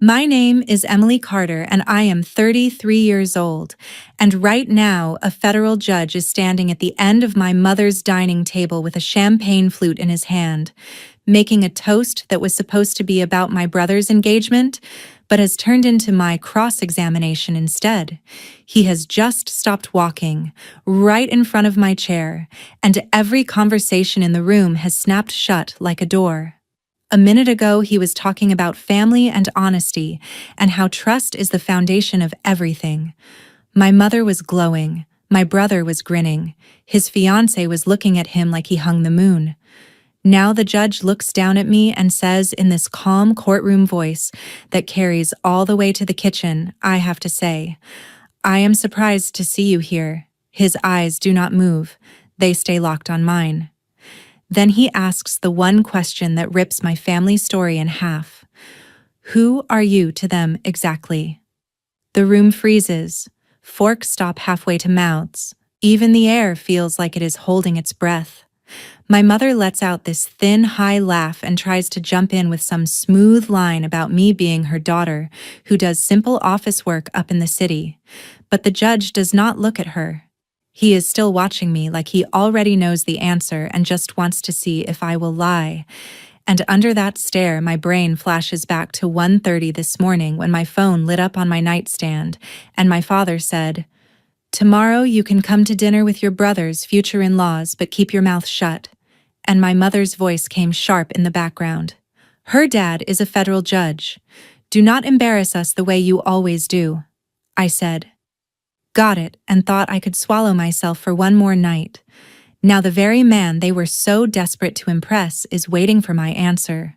My name is Emily Carter, and I am 33 years old. And right now, a federal judge is standing at the end of my mother's dining table with a champagne flute in his hand, making a toast that was supposed to be about my brother's engagement, but has turned into my cross-examination instead. He has just stopped walking, right in front of my chair, and every conversation in the room has snapped shut like a door. A minute ago, he was talking about family and honesty and how trust is the foundation of everything. My mother was glowing. My brother was grinning. His fiancée was looking at him like he hung the moon. Now the judge looks down at me and says in this calm courtroom voice that carries all the way to the kitchen, I have to say, "I am surprised to see you here." His eyes do not move. They stay locked on mine. Then he asks the one question that rips my family story in half. Who are you to them exactly? The room freezes. Forks stop halfway to mouths. Even the air feels like it is holding its breath. My mother lets out this thin, high laugh and tries to jump in with some smooth line about me being her daughter, who does simple office work up in the city. But the judge does not look at her. He is still watching me like he already knows the answer and just wants to see if I will lie. And under that stare, my brain flashes back to 1:30 this morning when my phone lit up on my nightstand, and my father said, "Tomorrow you can come to dinner with your brother's future in-laws, but keep your mouth shut." And my mother's voice came sharp in the background. Her dad is a federal judge. "Do not embarrass us the way you always do," I said. Got it, and thought I could swallow myself for one more night. Now the very man they were so desperate to impress is waiting for my answer,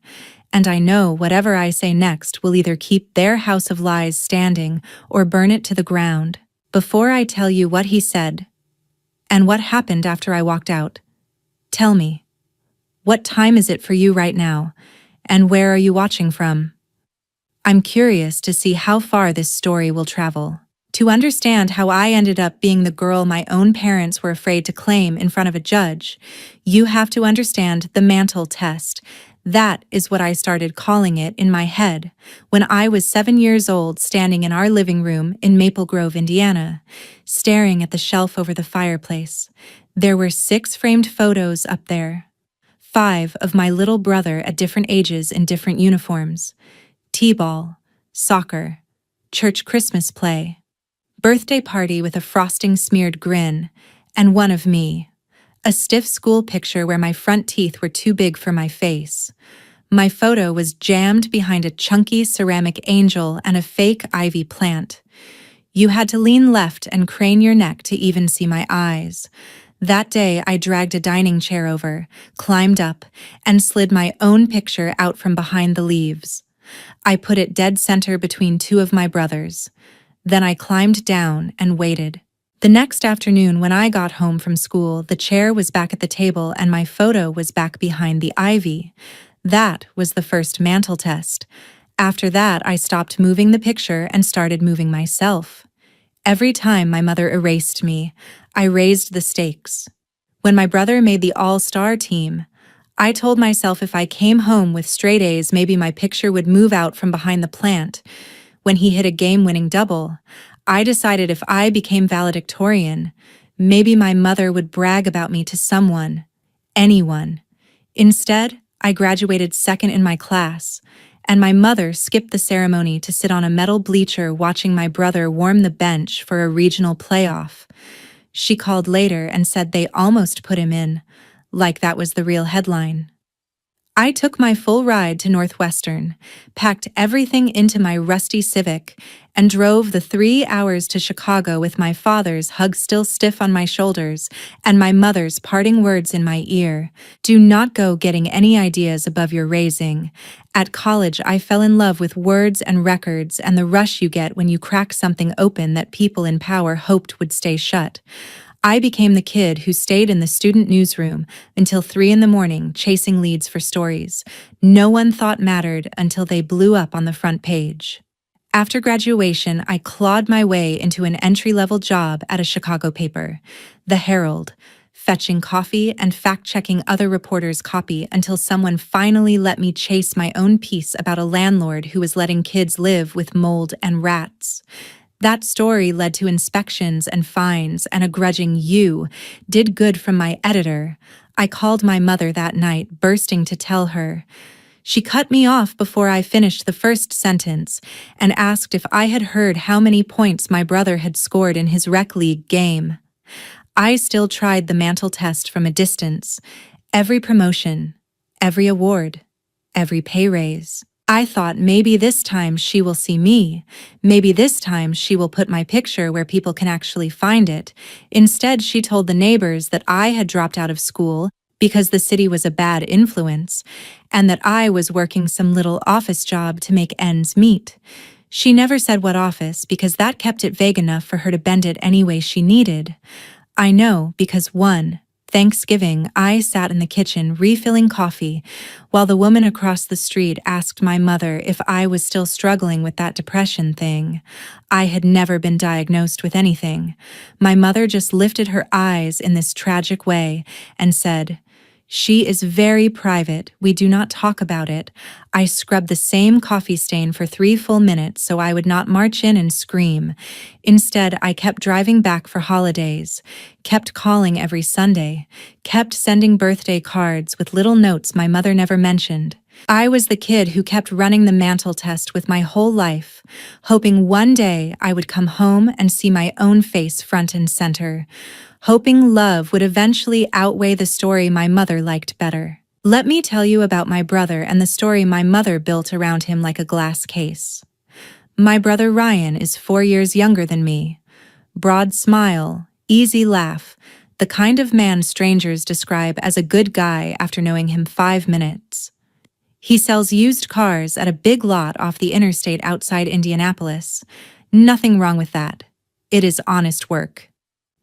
and I know whatever I say next will either keep their house of lies standing or burn it to the ground. Before I tell you what he said, and what happened after I walked out, tell me, what time is it for you right now, and where are you watching from? I'm curious to see how far this story will travel. To understand how I ended up being the girl my own parents were afraid to claim in front of a judge, you have to understand the mantle test. That is what I started calling it in my head when I was 7 years old, standing in our living room in Maple Grove, Indiana, staring at the shelf over the fireplace. There were 6 framed photos up there. 5 of my little brother at different ages in different uniforms. T-ball, soccer, church Christmas play, birthday party with a frosting-smeared grin, and one of me. A stiff school picture where my front teeth were too big for my face. My photo was jammed behind a chunky ceramic angel and a fake ivy plant. You had to lean left and crane your neck to even see my eyes. That day, I dragged a dining chair over, climbed up, and slid my own picture out from behind the leaves. I put it dead center between 2 of my brothers. Then I climbed down and waited. The next afternoon when I got home from school, the chair was back at the table and my photo was back behind the ivy. That was the first mantle test. After that, I stopped moving the picture and started moving myself. Every time my mother erased me, I raised the stakes. When my brother made the all-star team, I told myself if I came home with straight A's, maybe my picture would move out from behind the plant. When he hit a game-winning double, I decided if I became valedictorian, maybe my mother would brag about me to someone, anyone. Instead, I graduated second in my class, and my mother skipped the ceremony to sit on a metal bleacher watching my brother warm the bench for a regional playoff. She called later and said they almost put him in, like that was the real headline. I took my full ride to Northwestern, packed everything into my rusty Civic, and drove the 3 hours to Chicago with my father's hug still stiff on my shoulders and my mother's parting words in my ear. Do not go getting any ideas above your raising. At college, I fell in love with words and records and the rush you get when you crack something open that people in power hoped would stay shut. I became the kid who stayed in the student newsroom until 3 in the morning chasing leads for stories no one thought mattered until they blew up on the front page. After graduation, I clawed my way into an entry-level job at a Chicago paper, the Herald, fetching coffee and fact-checking other reporters' copy until someone finally let me chase my own piece about a landlord who was letting kids live with mold and rats. That story led to inspections and fines, and a grudging "you" did good from my editor. I called my mother that night, bursting to tell her. She cut me off before I finished the first sentence and asked if I had heard how many points my brother had scored in his rec league game. I still tried the mantle test from a distance. Every promotion, every award, every pay raise. I thought maybe this time she will see me. Maybe this time she will put my picture where people can actually find it. Instead, she told the neighbors that I had dropped out of school because the city was a bad influence, and that I was working some little office job to make ends meet. She never said what office because that kept it vague enough for her to bend it any way she needed. I know because one Thanksgiving, I sat in the kitchen refilling coffee while the woman across the street asked my mother if I was still struggling with that depression thing. I had never been diagnosed with anything. My mother just lifted her eyes in this tragic way and said, "She is very private. We do not talk about it." I scrubbed the same coffee stain for 3 full minutes so I would not march in and scream. Instead, I kept driving back for holidays, kept calling every Sunday, kept sending birthday cards with little notes my mother never mentioned. I was the kid who kept running the mantle test with my whole life, hoping one day I would come home and see my own face front and center, hoping love would eventually outweigh the story my mother liked better. Let me tell you about my brother and the story my mother built around him like a glass case. My brother Ryan is 4 years younger than me. Broad smile, easy laugh, the kind of man strangers describe as a good guy after knowing him 5 minutes. He sells used cars at a big lot off the interstate outside Indianapolis. Nothing wrong with that. It is honest work.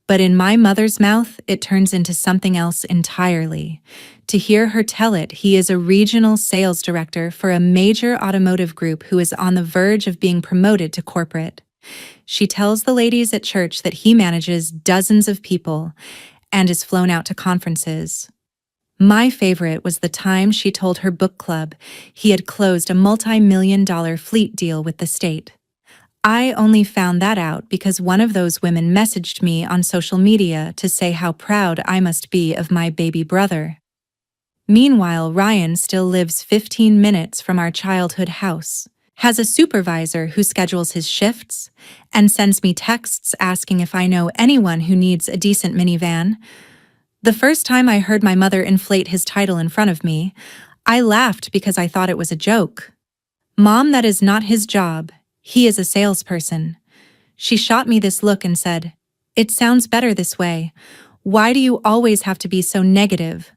But in my mother's mouth, it turns into something else entirely. To hear her tell it, he is a regional sales director for a major automotive group who is on the verge of being promoted to corporate. She tells the ladies at church that he manages dozens of people and is flown out to conferences. My favorite was the time she told her book club he had closed a multi-million-dollar fleet deal with the state. I only found that out because one of those women messaged me on social media to say how proud I must be of my baby brother. Meanwhile, Ryan still lives 15 minutes from our childhood house, has a supervisor who schedules his shifts, and sends me texts asking if I know anyone who needs a decent minivan. The first time I heard my mother inflate his title in front of me, I laughed because I thought it was a joke. "Mom, that is not his job. He is a salesperson." She shot me this look and said, "It sounds better this way. Why do you always have to be so negative?"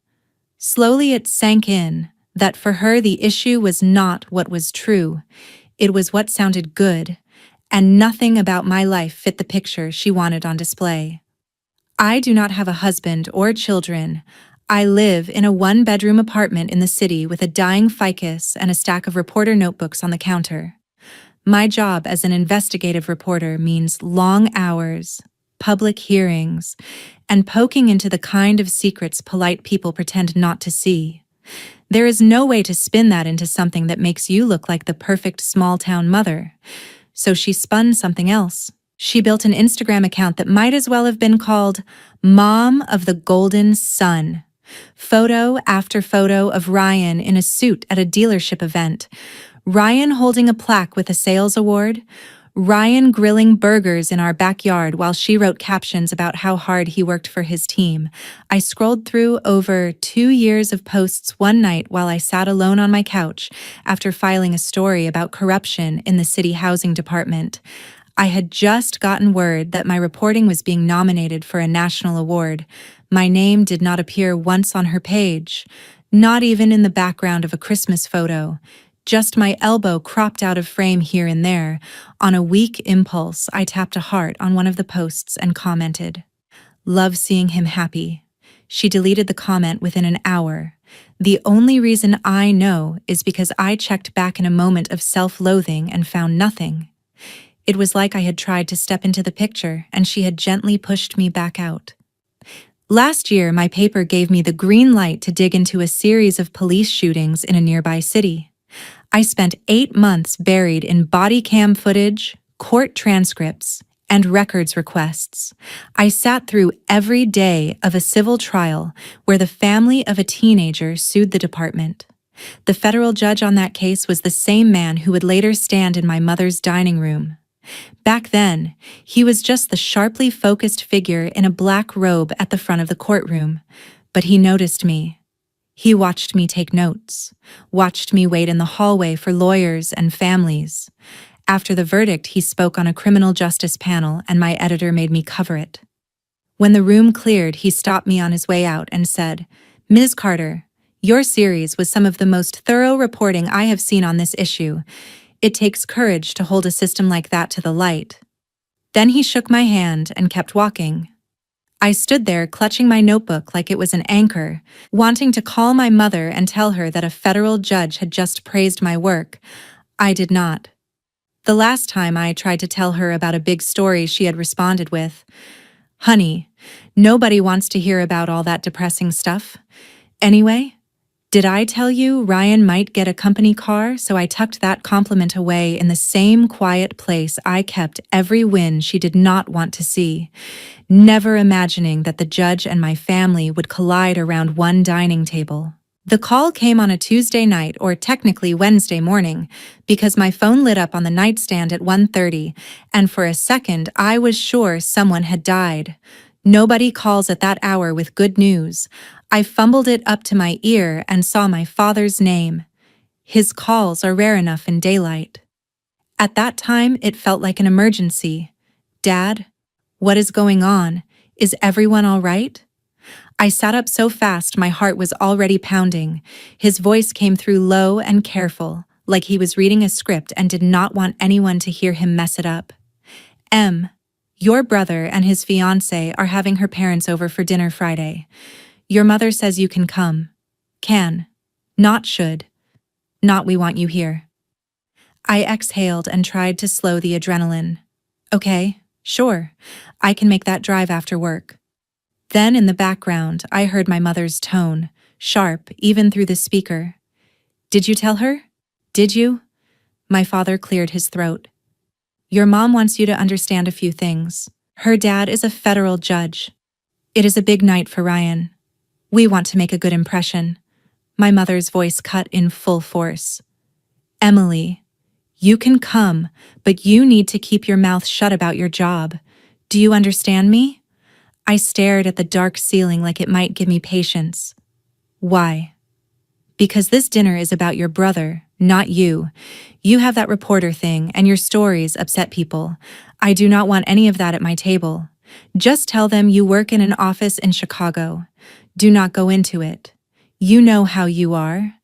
Slowly it sank in that for her the issue was not what was true. It was what sounded good, and nothing about my life fit the picture she wanted on display. I do not have a husband or children. I live in a 1-bedroom apartment in the city with a dying ficus and a stack of reporter notebooks on the counter. My job as an investigative reporter means long hours, public hearings, and poking into the kind of secrets polite people pretend not to see. There is no way to spin that into something that makes you look like the perfect small-town mother. So she spun something else. She built an Instagram account that might as well have been called Mom of the Golden Sun. Photo after photo of Ryan in a suit at a dealership event. Ryan holding a plaque with a sales award. Ryan grilling burgers in our backyard while she wrote captions about how hard he worked for his team. I scrolled through over 2 years of posts one night while I sat alone on my couch after filing a story about corruption in the city housing department. I had just gotten word that my reporting was being nominated for a national award. My name did not appear once on her page, not even in the background of a Christmas photo. Just my elbow cropped out of frame here and there. On a weak impulse, I tapped a heart on one of the posts and commented, "Love seeing him happy." She deleted the comment within an hour. The only reason I know is because I checked back in a moment of self-loathing and found nothing. It was like I had tried to step into the picture and she had gently pushed me back out. Last year, my paper gave me the green light to dig into a series of police shootings in a nearby city. I spent 8 months buried in body cam footage, court transcripts, and records requests. I sat through every day of a civil trial where the family of a teenager sued the department. The federal judge on that case was the same man who would later stand in my mother's dining room. Back then, he was just the sharply focused figure in a black robe at the front of the courtroom, but he noticed me. He watched me take notes, watched me wait in the hallway for lawyers and families. After the verdict, he spoke on a criminal justice panel, and my editor made me cover it. When the room cleared, he stopped me on his way out and said, "Ms. Carter, your series was some of the most thorough reporting I have seen on this issue. It takes courage to hold a system like that to the light." Then he shook my hand and kept walking. I stood there clutching my notebook like it was an anchor, wanting to call my mother and tell her that a federal judge had just praised my work. I did not. The last time I tried to tell her about a big story, she had responded with, "Honey, nobody wants to hear about all that depressing stuff. Anyway, did I tell you Ryan might get a company car?" So I tucked that compliment away in the same quiet place I kept every win she did not want to see, never imagining that the judge and my family would collide around one dining table. The call came on a Tuesday night, or technically Wednesday morning, because my phone lit up on the nightstand at 1:30, and for a second I was sure someone had died. Nobody calls at that hour with good news. I fumbled it up to my ear and saw my father's name. His calls are rare enough in daylight. At that time, it felt like an emergency. "Dad, what is going on? Is everyone all right?" I sat up so fast my heart was already pounding. His voice came through low and careful, like he was reading a script and did not want anyone to hear him mess it up. Your brother and his fiancée are having her parents over for dinner Friday. Your mother says you can come. Can. Not should. Not we want you here." I exhaled and tried to slow the adrenaline. "Okay, sure. I can make that drive after work." Then in the background, I heard my mother's tone, sharp even through the speaker. "Did you tell her? Did you?" My father cleared his throat. "Your mom wants you to understand a few things. Her dad is a federal judge. It is a big night for Ryan. We want to make a good impression." My mother's voice cut in full force. "Emily, you can come, but you need to keep your mouth shut about your job. Do you understand me?" I stared at the dark ceiling like it might give me patience. "Why?" "Because this dinner is about your brother, not you. You have that reporter thing, and your stories upset people. I do not want any of that at my table. Just tell them you work in an office in Chicago. Do not go into it. You know how you are.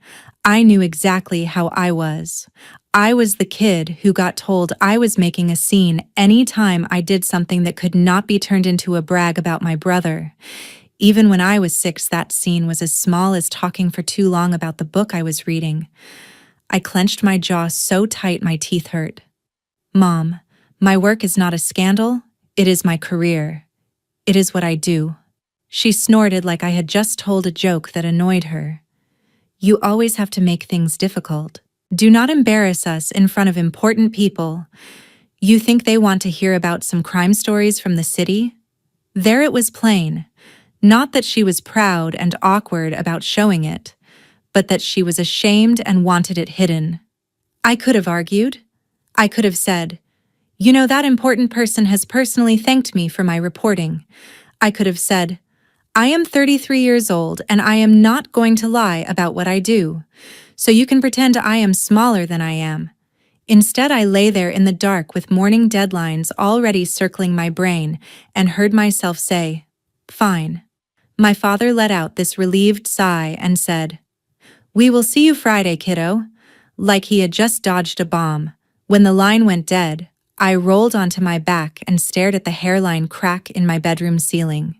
I knew exactly how I was. I was the kid who got told I was making a scene any time I did something that could not be turned into a brag about my brother. Even when I was 6, that scene was as small as talking for too long about the book I was reading. I clenched my jaw so tight my teeth hurt. "Mom, my work is not a scandal. It is my career. It is what I do." She snorted like I had just told a joke that annoyed her. "You always have to make things difficult. Do not embarrass us in front of important people. You think they want to hear about some crime stories from the city?" There it was plain. Not that she was proud and awkward about showing it, but that she was ashamed and wanted it hidden. I could have argued. I could have said, "You know, that important person has personally thanked me for my reporting." I could have said, "I am 33 years old and I am not going to lie about what I do. So you can pretend I am smaller than I am." Instead, I lay there in the dark with morning deadlines already circling my brain and heard myself say, "Fine." My father let out this relieved sigh and said, "We will see you Friday, kiddo," like he had just dodged a bomb. When the line went dead, I rolled onto my back and stared at the hairline crack in my bedroom ceiling.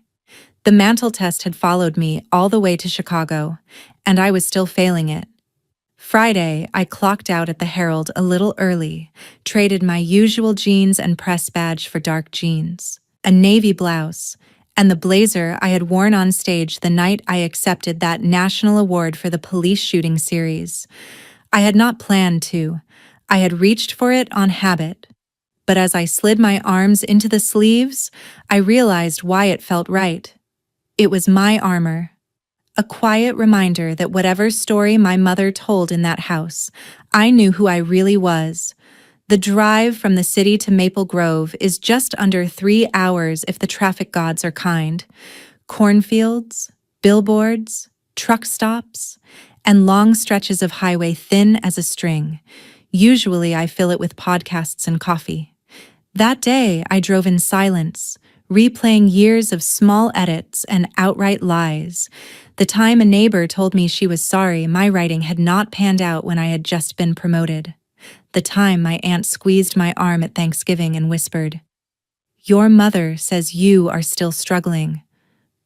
The mantle test had followed me all the way to Chicago, and I was still failing it. Friday, I clocked out at the Herald a little early, traded my usual jeans and press badge for dark jeans, a navy blouse, and the blazer I had worn on stage the night I accepted that national award for the police shooting series. I had not planned to. I had reached for it on habit. But as I slid my arms into the sleeves, I realized why it felt right. It was my armor. A quiet reminder that whatever story my mother told in that house, I knew who I really was. The drive from the city to Maple Grove is just under 3 hours if the traffic gods are kind. Cornfields, billboards, truck stops, and long stretches of highway thin as a string. Usually I fill it with podcasts and coffee. That day I drove in silence, replaying years of small edits and outright lies. The time a neighbor told me she was sorry my writing had not panned out when I had just been promoted. The time my aunt squeezed my arm at Thanksgiving and whispered, "Your mother says you are still struggling,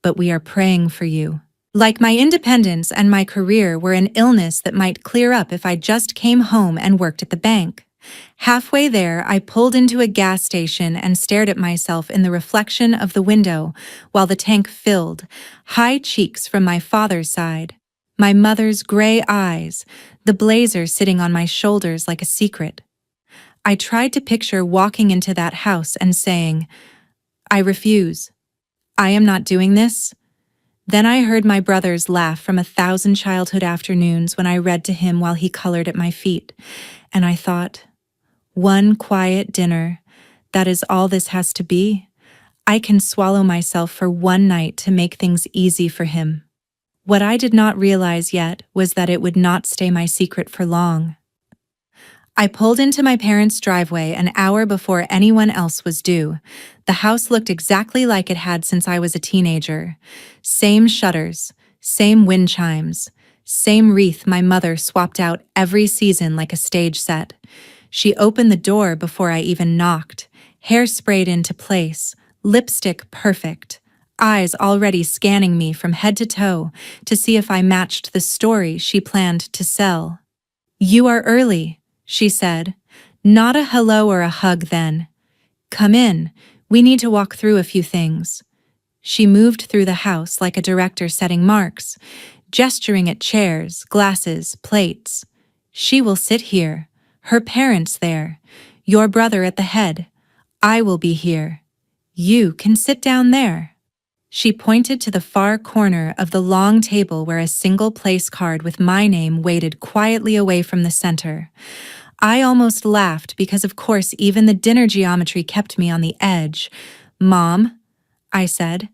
but we are praying for you." Like my independence and my career were an illness that might clear up if I just came home and worked at the bank. Halfway there, I pulled into a gas station and stared at myself in the reflection of the window while the tank filled, high cheeks from my father's side, my mother's gray eyes, the blazer sitting on my shoulders like a secret. I tried to picture walking into that house and saying, "I refuse. I am not doing this." Then I heard my brother's laugh from 1,000 childhood afternoons when I read to him while he colored at my feet, and I thought, one quiet dinner, that is all this has to be. I can swallow myself for one night to make things easy for him. What I did not realize yet was that it would not stay my secret for long. I pulled into my parents' driveway an hour before anyone else was due. The house looked exactly like it had since I was a teenager. Same shutters, same wind chimes, same wreath my mother swapped out every season like a stage set. She opened the door before I even knocked, hair sprayed into place, lipstick perfect, eyes already scanning me from head to toe to see if I matched the story she planned to sell. "You are early," she said. "Not a hello or a hug then. Come in, we need to walk through a few things." She moved through the house like a director setting marks, gesturing at chairs, glasses, plates. "She will sit here, her parents there, your brother at the head. I will be here. You can sit down there." She pointed to the far corner of the long table where a single place card with my name waited quietly away from the center. I almost laughed because of course even the dinner geometry kept me on the edge. "Mom," I said,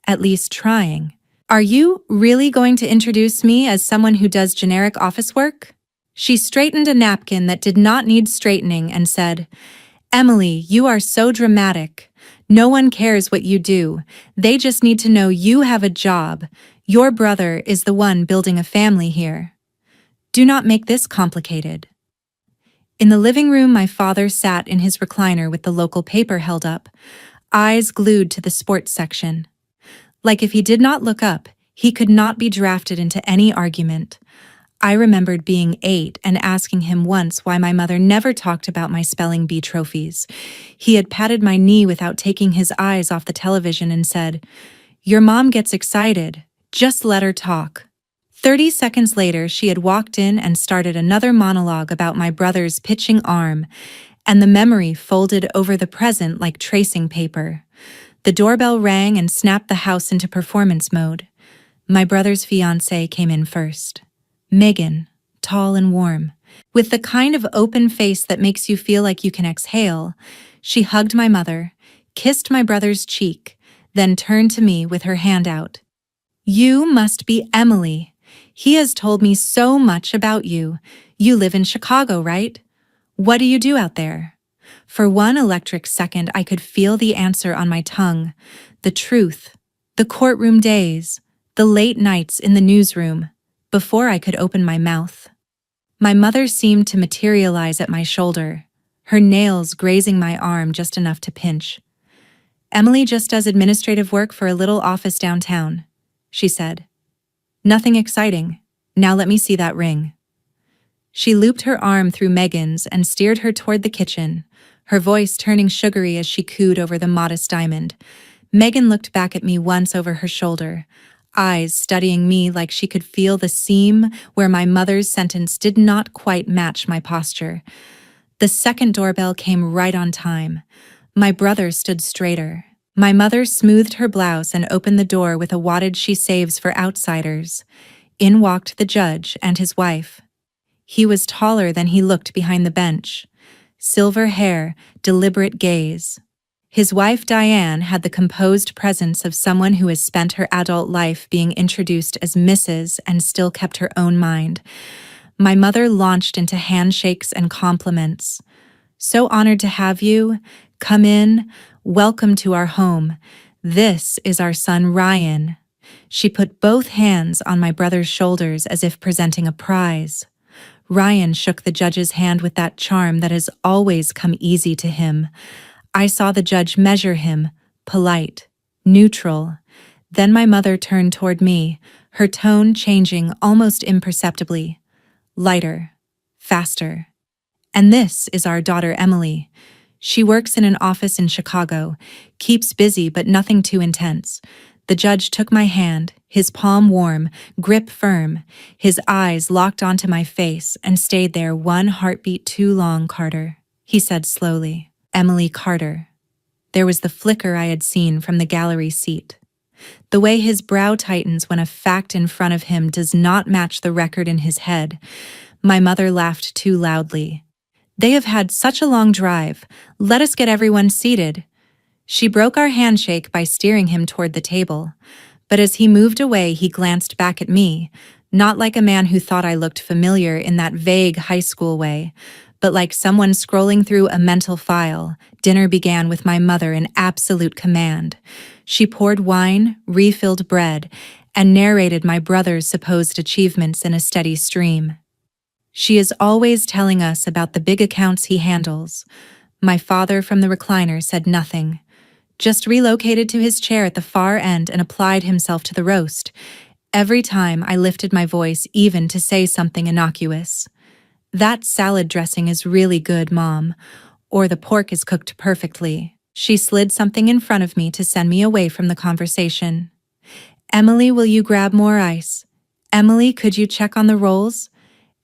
at least trying, "are you really going to introduce me as someone who does generic office work?" She straightened a napkin that did not need straightening and said, "Emily, you are so dramatic. No one cares what you do. They just need to know you have a job. Your brother is the one building a family here. Do not make this complicated." In the living room, my father sat in his recliner with the local paper held up, eyes glued to the sports section. Like if he did not look up, he could not be drafted into any argument. I remembered being 8 and asking him once why my mother never talked about my spelling bee trophies. He had patted my knee without taking his eyes off the television and said, "Your mom gets excited. Just let her talk." 30 seconds later, she had walked in and started another monologue about my brother's pitching arm, and the memory folded over the present like tracing paper. The doorbell rang and snapped the house into performance mode. My brother's fiancée came in first. Megan, tall and warm, with the kind of open face that makes you feel like you can exhale. She hugged my mother, kissed my brother's cheek, then turned to me with her hand out. "You must be Emily. He has told me so much about you. You live in Chicago, right? What do you do out there?" For one electric second, I could feel the answer on my tongue. The truth, the courtroom days, the late nights in the newsroom, before I could open my mouth. My mother seemed to materialize at my shoulder, her nails grazing my arm just enough to pinch. "Emily just does administrative work for a little office downtown," she said. "Nothing exciting. Now let me see that ring." She looped her arm through Megan's and steered her toward the kitchen, her voice turning sugary as she cooed over the modest diamond. Megan looked back at me once over her shoulder, eyes studying me like she could feel the seam where my mother's sentence did not quite match my posture. The second doorbell came right on time. My brother stood straighter. My mother smoothed her blouse and opened the door with a wattage she saves for outsiders. In walked the judge and his wife. He was taller than he looked behind the bench. Silver hair, deliberate gaze. His wife Diane had the composed presence of someone who has spent her adult life being introduced as Mrs. and still kept her own mind. My mother launched into handshakes and compliments. "So honored to have you. Come in. Welcome to our home. This is our son Ryan." She put both hands on my brother's shoulders as if presenting a prize. Ryan shook the judge's hand with that charm that has always come easy to him. I saw the judge measure him, polite, neutral. Then my mother turned toward me, her tone changing almost imperceptibly. Lighter, faster. "And this is our daughter Emily. She works in an office in Chicago, keeps busy but nothing too intense." The judge took my hand, his palm warm, grip firm, his eyes locked onto my face and stayed there one heartbeat too long, "Carter," he said slowly. "Emily Carter." There was the flicker I had seen from the gallery seat. The way his brow tightens when a fact in front of him does not match the record in his head. My mother laughed too loudly. "They have had such a long drive. Let us get everyone seated." She broke our handshake by steering him toward the table. But as he moved away, he glanced back at me, not like a man who thought I looked familiar in that vague high school way, but like someone scrolling through a mental file. Dinner began with my mother in absolute command. She poured wine, refilled bread, and narrated my brother's supposed achievements in a steady stream. She is always telling us about the big accounts he handles. My father from the recliner said nothing, just relocated to his chair at the far end and applied himself to the roast. Every time I lifted my voice even to say something innocuous. "That salad dressing is really good, Mom," or "the pork is cooked perfectly." She slid something in front of me to send me away from the conversation. "Emily, will you grab more ice? Emily, could you check on the rolls?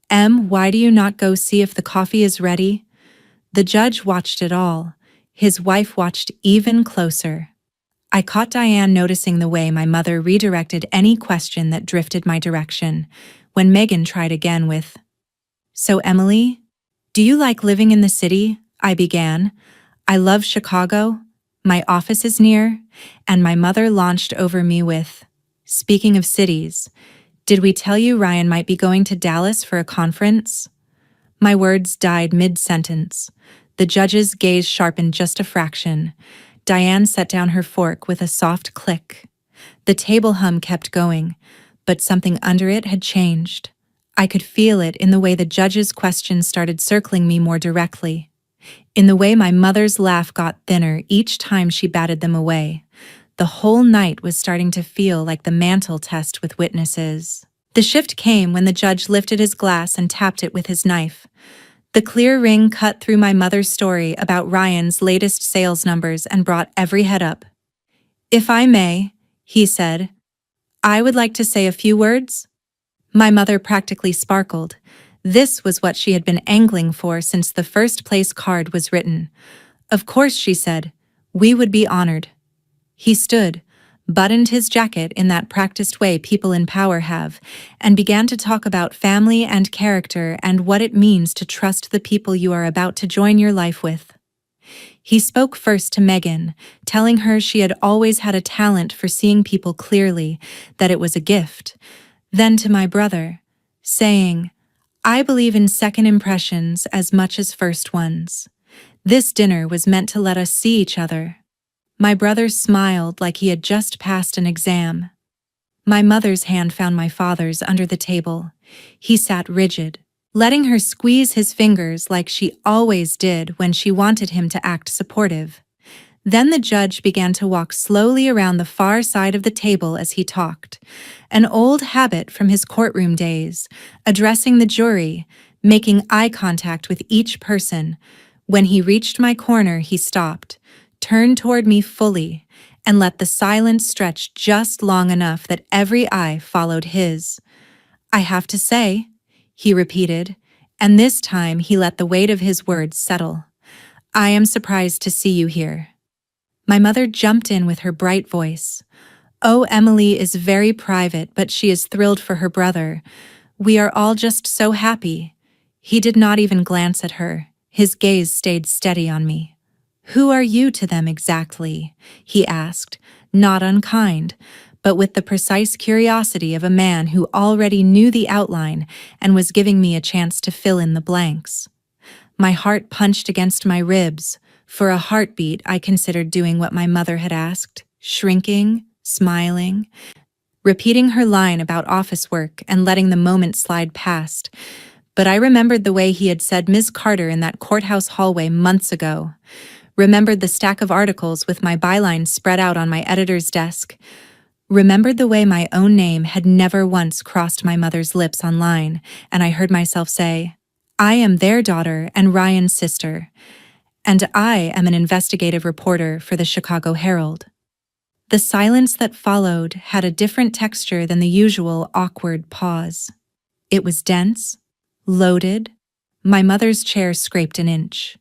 Em, why do you not go see if the coffee is ready?" The judge watched it all. His wife watched even closer. I caught Diane noticing the way my mother redirected any question that drifted my direction, when Megan tried again with, "So Emily, do you like living in the city?" I began. "I love Chicago. My office is near," and my mother launched over me with, "Speaking of cities, did we tell you Ryan might be going to Dallas for a conference?" My words died mid-sentence. The judge's gaze sharpened just a fraction. Diane set down her fork with a soft click. The table hum kept going, but something under it had changed. I could feel it in the way the judge's questions started circling me more directly, in the way my mother's laugh got thinner each time she batted them away. The whole night was starting to feel like the mantle test with witnesses. The shift came when the judge lifted his glass and tapped it with his knife. The clear ring cut through my mother's story about Ryan's latest sales numbers and brought every head up. "If I may," he said, "I would like to say a few words." My mother practically sparkled. This was what she had been angling for since the first place card was written. "Of course," she said, "we would be honored." He stood, buttoned his jacket in that practiced way people in power have, and began to talk about family and character and what it means to trust the people you are about to join your life with. He spoke first to Megan, telling her she had always had a talent for seeing people clearly, that it was a gift. Then to my brother, saying, "I believe in second impressions as much as first ones. This dinner was meant to let us see each other." My brother smiled like he had just passed an exam. My mother's hand found my father's under the table. He sat rigid, letting her squeeze his fingers like she always did when she wanted him to act supportive. Then the judge began to walk slowly around the far side of the table as he talked, an old habit from his courtroom days, addressing the jury, making eye contact with each person. When he reached my corner, he stopped, turned toward me fully, and let the silence stretch just long enough that every eye followed his. "I have to say," he repeated, and this time he let the weight of his words settle. "I am surprised to see you here." My mother jumped in with her bright voice. "Oh, Emily is very private, but she is thrilled for her brother. We are all just so happy." He did not even glance at her. His gaze stayed steady on me. "Who are you to them exactly?" he asked, not unkind, but with the precise curiosity of a man who already knew the outline and was giving me a chance to fill in the blanks. My heart punched against my ribs. For a heartbeat, I considered doing what my mother had asked, shrinking, smiling, repeating her line about office work and letting the moment slide past. But I remembered the way he had said Ms. Carter in that courthouse hallway months ago. Remembered the stack of articles with my byline spread out on my editor's desk. Remembered the way my own name had never once crossed my mother's lips online, and I heard myself say, "I am their daughter and Ryan's sister, and I am an investigative reporter for the Chicago Herald." The silence that followed had a different texture than the usual awkward pause. It was dense, loaded. My mother's chair scraped an inch.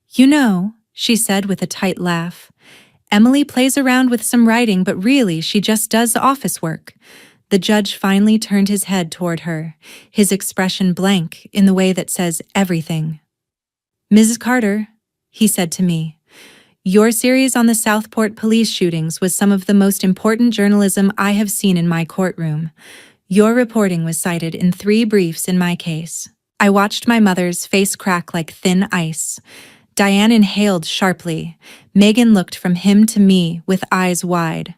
"You know," she said with a tight laugh, "Emily plays around with some writing, but really she just does office work." The judge finally turned his head toward her, his expression blank in the way that says everything. "Mrs. Carter," he said to me, "your series on the Southport police shootings was some of the most important journalism I have seen in my courtroom. Your reporting was cited in 3 briefs in my case." I watched my mother's face crack like thin ice. Diane inhaled sharply. Megan looked from him to me with eyes wide.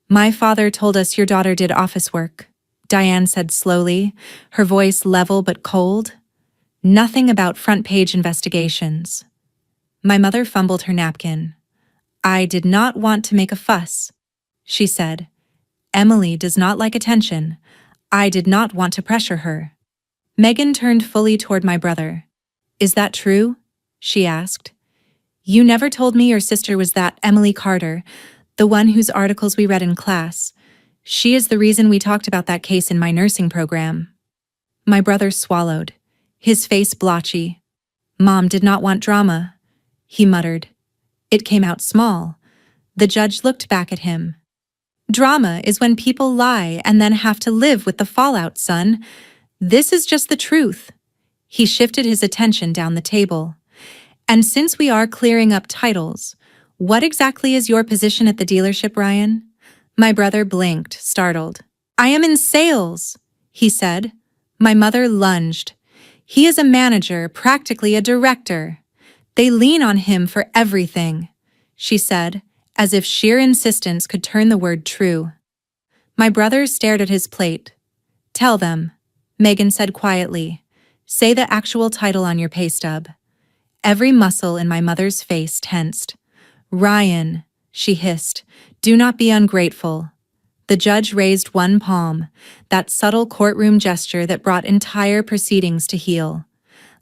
"My father told us your daughter did office work," Diane said slowly, her voice level but cold. "Nothing about front-page investigations." My mother fumbled her napkin. "I did not want to make a fuss," she said. "Emily does not like attention. I did not want to pressure her." Megan turned fully toward my brother. "Is that true?" she asked. "You never told me your sister was that Emily Carter, the one whose articles we read in class. She is the reason we talked about that case in my nursing program." My brother swallowed, his face blotchy. "Mom did not want drama," he muttered. It came out small. The judge looked back at him. "Drama is when people lie and then have to live with the fallout, son. This is just the truth." He shifted his attention down the table. "And since we are clearing up titles, what exactly is your position at the dealership, Ryan?" My brother blinked, startled. "I am in sales," he said. My mother lunged. "He is a manager, practically a director. They lean on him for everything," she said, as if sheer insistence could turn the word true. My brother stared at his plate. "Tell them," Megan said quietly. "Say the actual title on your pay stub." Every muscle in my mother's face tensed. "Ryan," she hissed, "do not be ungrateful." The judge raised one palm, that subtle courtroom gesture that brought entire proceedings to heel.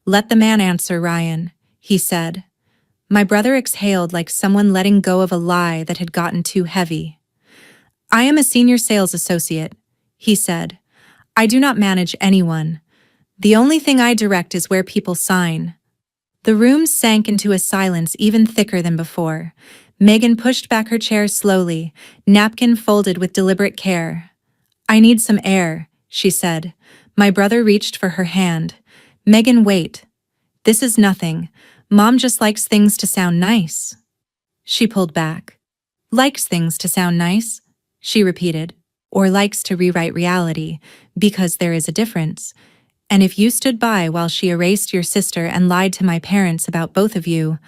"Let the man answer, Ryan," he said. My brother exhaled like someone letting go of a lie that had gotten too heavy. "I am a senior sales associate," he said. "I do not manage anyone. The only thing I direct is where people sign." The room sank into a silence even thicker than before. Megan pushed back her chair slowly, napkin folded with deliberate care. "I need some air," she said. My brother reached for her hand. "Megan, wait. This is nothing. Mom just likes things to sound nice." She pulled back. "Likes things to sound nice," she repeated. "Or likes to rewrite reality, because there is a difference. And if you stood by while she erased your sister and lied to my parents about both of you,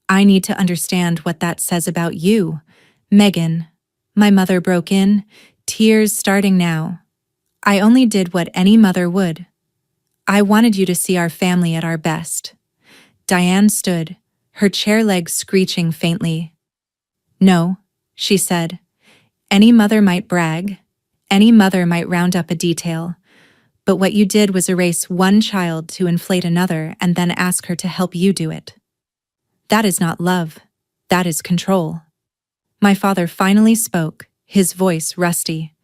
I need to understand what that says about you." "Megan," my mother broke in, tears starting now. "I only did what any mother would. I wanted you to see our family at our best." Diane stood, her chair legs screeching faintly. "No," she said. "Any mother might brag. Any mother might round up a detail. But what you did was erase one child to inflate another and then ask her to help you do it. That is not love. That is control." My father finally spoke, his voice rusty.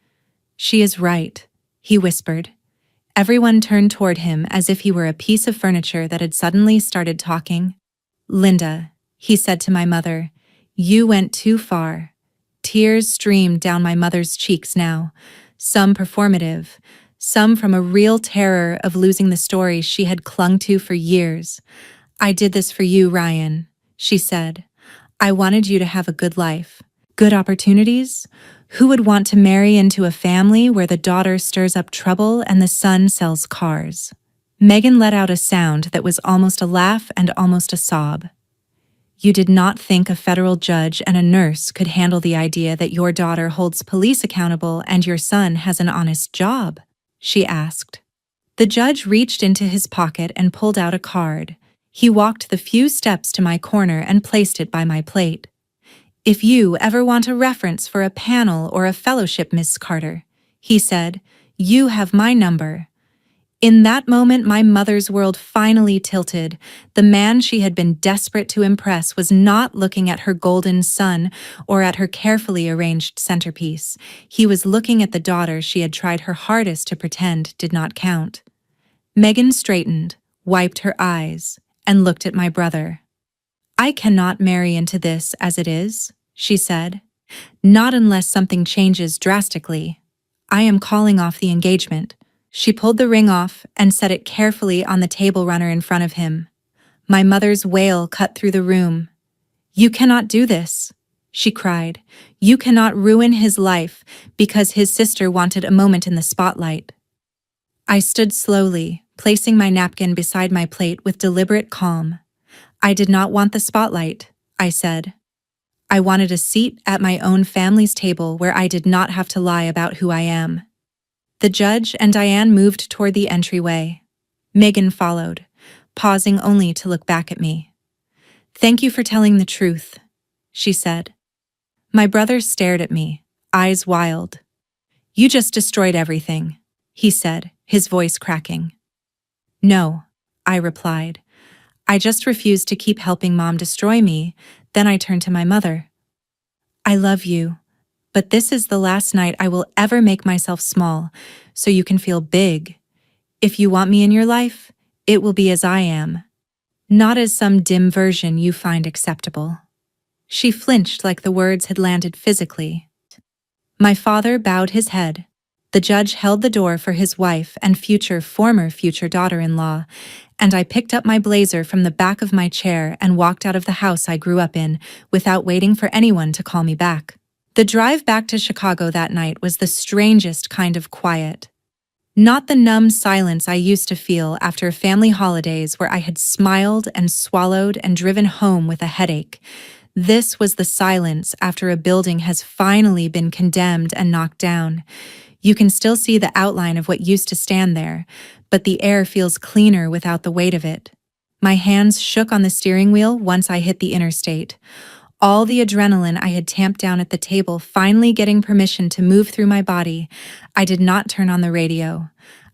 "She is right," he whispered. Everyone turned toward him as if he were a piece of furniture that had suddenly started talking. "Linda," he said to my mother, "you went too far." Tears streamed down my mother's cheeks now, some performative, some from a real terror of losing the story she had clung to for years. "I did this for you, Ryan," she said. "I wanted you to have a good life. Good opportunities? Who would want to marry into a family where the daughter stirs up trouble and the son sells cars?" Megan let out a sound that was almost a laugh and almost a sob. "You did not think a federal judge and a nurse could handle the idea that your daughter holds police accountable and your son has an honest job?" she asked. The judge reached into his pocket and pulled out a card. He walked the few steps to my corner and placed it by my plate. "If you ever want a reference for a panel or a fellowship, Miss Carter," he said, "you have my number." In that moment, my mother's world finally tilted. The man she had been desperate to impress was not looking at her golden son or at her carefully arranged centerpiece. He was looking at the daughter she had tried her hardest to pretend did not count. Megan straightened, wiped her eyes, and looked at my brother. "I cannot marry into this as it is," she said. "Not unless something changes drastically. I am calling off the engagement." She pulled the ring off and set it carefully on the table runner in front of him. My mother's wail cut through the room. "You cannot do this," she cried. "You cannot ruin his life because his sister wanted a moment in the spotlight." I stood slowly, placing my napkin beside my plate with deliberate calm. "I did not want the spotlight," I said. "I wanted a seat at my own family's table where I did not have to lie about who I am." The judge and Diane moved toward the entryway. Megan followed, pausing only to look back at me. "Thank you for telling the truth," she said. My brother stared at me, eyes wild. "You just destroyed everything," he said, his voice cracking. "No," I replied. "I just refused to keep helping Mom destroy me." Then I turned to my mother. "I love you. But this is the last night I will ever make myself small, so you can feel big. If you want me in your life, it will be as I am, not as some dim version you find acceptable." She flinched like the words had landed physically. My father bowed his head. The judge held the door for his wife and former future daughter-in-law, and I picked up my blazer from the back of my chair and walked out of the house I grew up in without waiting for anyone to call me back. The drive back to Chicago that night was the strangest kind of quiet. Not the numb silence I used to feel after family holidays where I had smiled and swallowed and driven home with a headache. This was the silence after a building has finally been condemned and knocked down. You can still see the outline of what used to stand there, but the air feels cleaner without the weight of it. My hands shook on the steering wheel once I hit the interstate. All the adrenaline I had tamped down at the table finally getting permission to move through my body. I did not turn on the radio.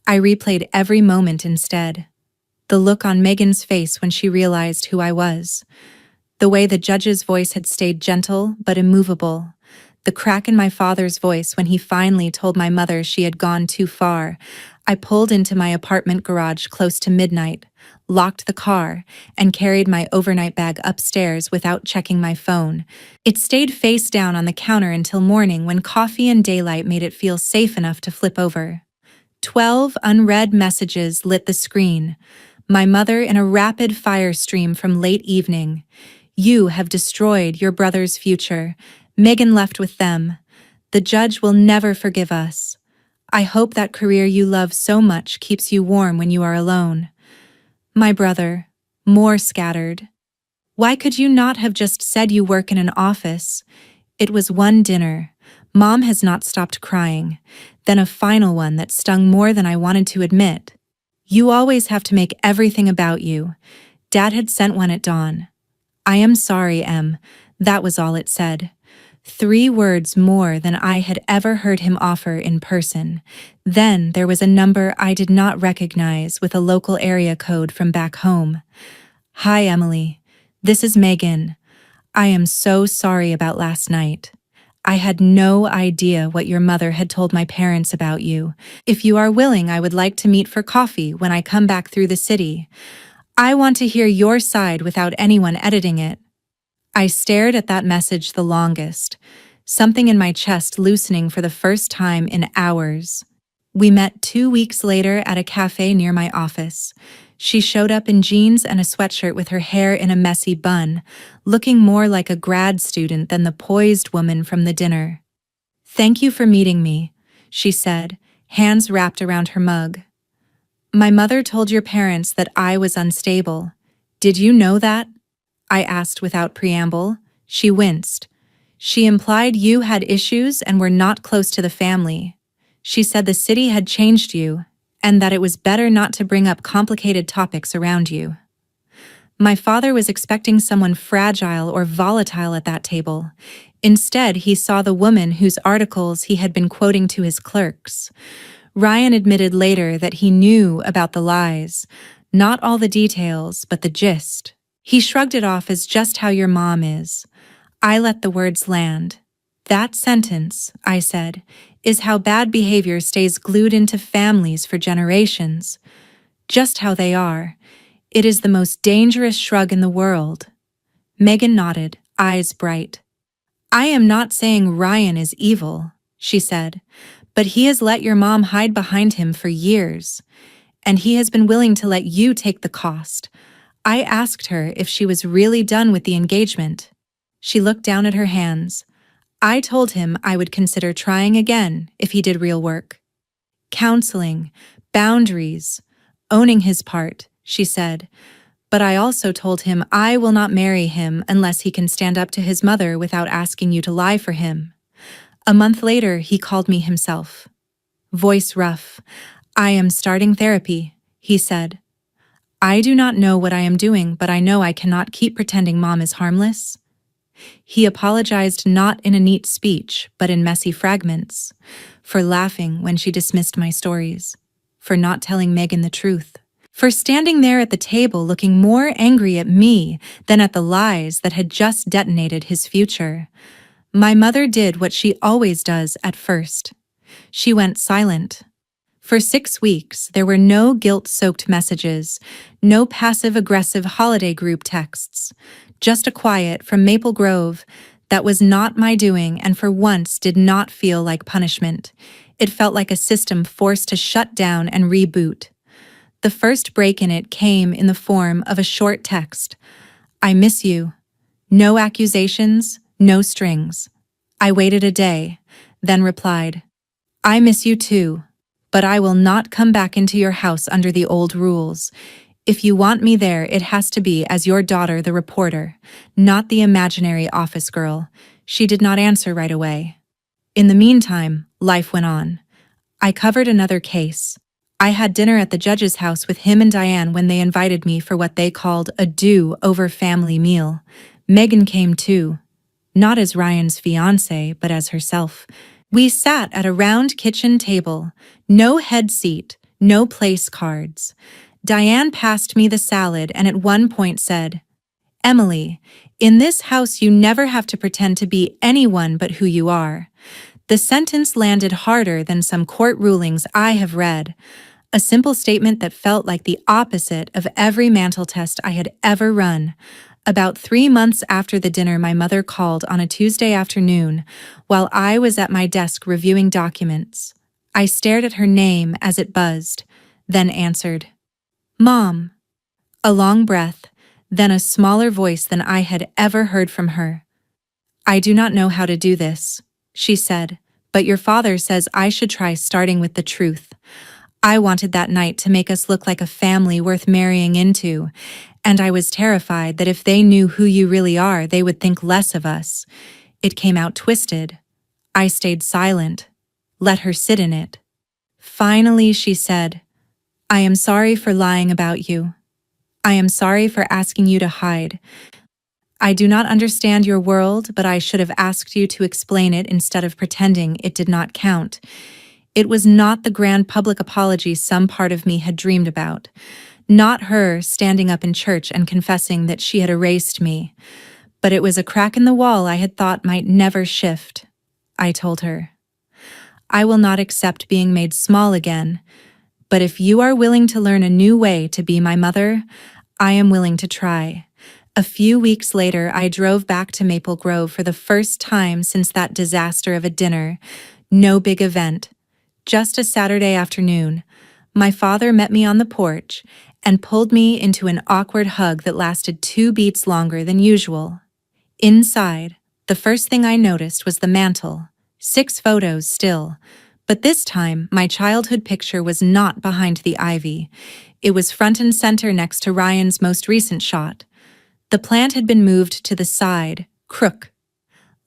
I replayed every moment instead. The look on Megan's face when she realized who I was. The way the judge's voice had stayed gentle but immovable. The crack in my father's voice when he finally told my mother she had gone too far. I pulled into my apartment garage close to midnight, locked the car, and carried my overnight bag upstairs without checking my phone. It stayed face down on the counter until morning when coffee and daylight made it feel safe enough to flip over. 12 unread messages lit the screen. My mother in a rapid fire stream from late evening. "You have destroyed your brother's future. Megan left with them. The judge will never forgive us. I hope that career you love so much keeps you warm when you are alone." My brother, more scattered. "Why could you not have just said you work in an office?" It was one dinner. Mom has not stopped crying. Then a final one that stung more than I wanted to admit. "You always have to make everything about you." Dad had sent one at dawn. "I am sorry, Em." That was all it said. 3 words more than I had ever heard him offer in person. Then there was a number I did not recognize with a local area code from back home. "Hi, Emily. This is Megan. I am so sorry about last night. I had no idea what your mother had told my parents about you. If you are willing, I would like to meet for coffee when I come back through the city. I want to hear your side without anyone editing it. I stared at that message the longest, something in my chest loosening for the first time in hours. We met 2 weeks later at a cafe near my office. She showed up in jeans and a sweatshirt with her hair in a messy bun, looking more like a grad student than the poised woman from the dinner. "Thank you for meeting me," she said, hands wrapped around her mug. "My mother told your parents that I was unstable. Did you know that?" I asked without preamble. She winced. "She implied you had issues and were not close to the family. She said the city had changed you, and that it was better not to bring up complicated topics around you." My father was expecting someone fragile or volatile at that table. Instead, he saw the woman whose articles he had been quoting to his clerks. Ryan admitted later that he knew about the lies, not all the details, but the gist. He shrugged it off as just how your mom is. I let the words land. "That sentence," I said, "is how bad behavior stays glued into families for generations. Just how they are. It is the most dangerous shrug in the world." Megan nodded, eyes bright. "I am not saying Ryan is evil," she said, "but he has let your mom hide behind him for years, and he has been willing to let you take the cost." I asked her if she was really done with the engagement. She looked down at her hands. I told him I would consider trying again if he did real work. "Counseling, boundaries, owning his part," she said. "But I also told him I will not marry him unless he can stand up to his mother without asking you to lie for him." A month later, he called me himself. Voice rough. "I am starting therapy," he said. "I do not know what I am doing, but I know I cannot keep pretending mom is harmless." He apologized not in a neat speech, but in messy fragments, for laughing when she dismissed my stories, for not telling Megan the truth, for standing there at the table looking more angry at me than at the lies that had just detonated his future. My mother did what she always does at first. She went silent. For 6 weeks, there were no guilt-soaked messages, no passive-aggressive holiday group texts, just a quiet from Maple Grove that was not my doing and for once did not feel like punishment. It felt like a system forced to shut down and reboot. The first break in it came in the form of a short text. "I miss you." No accusations, no strings. I waited a day, then replied, "I miss you too. But I will not come back into your house under the old rules. If you want me there, it has to be as your daughter, the reporter, not the imaginary office girl." She did not answer right away. In the meantime, life went on. I covered another case. I had dinner at the judge's house with him and Diane when they invited me for what they called a do-over family meal. Megan came too. Not as Ryan's fiancée, but as herself. We sat at a round kitchen table, no head seat, no place cards. Diane passed me the salad and at one point said, "Emily, in this house you never have to pretend to be anyone but who you are." The sentence landed harder than some court rulings I have read. A simple statement that felt like the opposite of every mental test I had ever run. About 3 months after the dinner, my mother called on a Tuesday afternoon while I was at my desk reviewing documents. I stared at her name as it buzzed, then answered, "Mom." A long breath, then a smaller voice than I had ever heard from her. "I do not know how to do this," she said, "but your father says I should try starting with the truth." I wanted that night to make us look like a family worth marrying into, and I was terrified that if they knew who you really are, they would think less of us. It came out twisted. I stayed silent, let her sit in it. Finally, she said, "I am sorry for lying about you. I am sorry for asking you to hide. I do not understand your world, but I should have asked you to explain it instead of pretending it did not count." It was not the grand public apology some part of me had dreamed about. Not her standing up in church and confessing that she had erased me. But it was a crack in the wall I had thought might never shift, I told her. I will not accept being made small again, but if you are willing to learn a new way to be my mother, I am willing to try. A few weeks later, I drove back to Maple Grove for the first time since that disaster of a dinner. No big event, just a Saturday afternoon. My father met me on the porch and pulled me into an awkward hug that lasted 2 beats longer than usual. Inside, the first thing I noticed was the mantel. 6 photos still, but this time my childhood picture was not behind the ivy. It was front and center next to Ryan's most recent shot. The plant had been moved to the side, crook,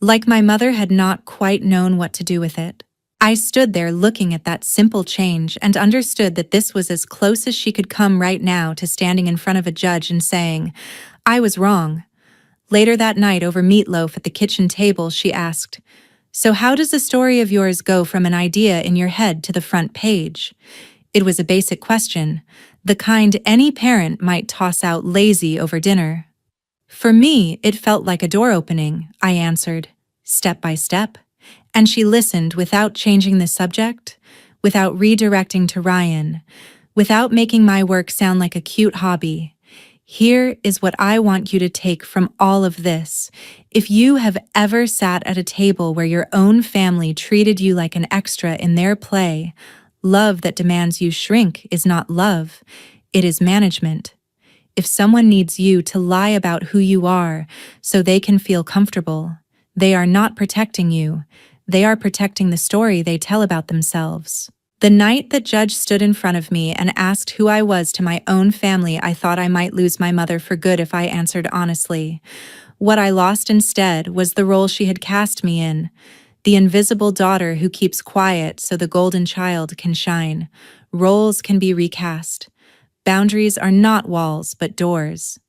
like my mother had not quite known what to do with it. I stood there looking at that simple change and understood that this was as close as she could come right now to standing in front of a judge and saying, I was wrong. Later that night over meatloaf at the kitchen table, she asked, So how does the story of yours go from an idea in your head to the front page? It was a basic question, the kind any parent might toss out lazy over dinner. For me, it felt like a door opening, I answered, step by step. And she listened without changing the subject, without redirecting to Ryan, without making my work sound like a cute hobby. Here is what I want you to take from all of this. If you have ever sat at a table where your own family treated you like an extra in their play, love that demands you shrink is not love, it is management. If someone needs you to lie about who you are so they can feel comfortable, they are not protecting you. They are protecting the story they tell about themselves. The night that Judge stood in front of me and asked who I was to my own family, I thought I might lose my mother for good if I answered honestly. What I lost instead was the role she had cast me in, the invisible daughter who keeps quiet so the golden child can shine. Roles can be recast. Boundaries are not walls, but doors.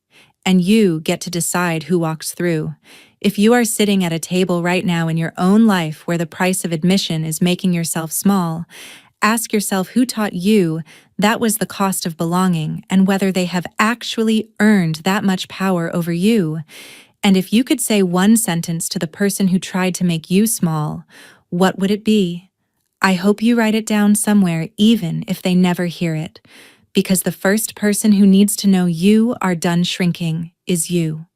And you get to decide who walks through. If you are sitting at a table right now in your own life where the price of admission is making yourself small, ask yourself who taught you that was the cost of belonging and whether they have actually earned that much power over you. And if you could say one sentence to the person who tried to make you small, what would it be? I hope you write it down somewhere, even if they never hear it, because the first person who needs to know you are done shrinking is you.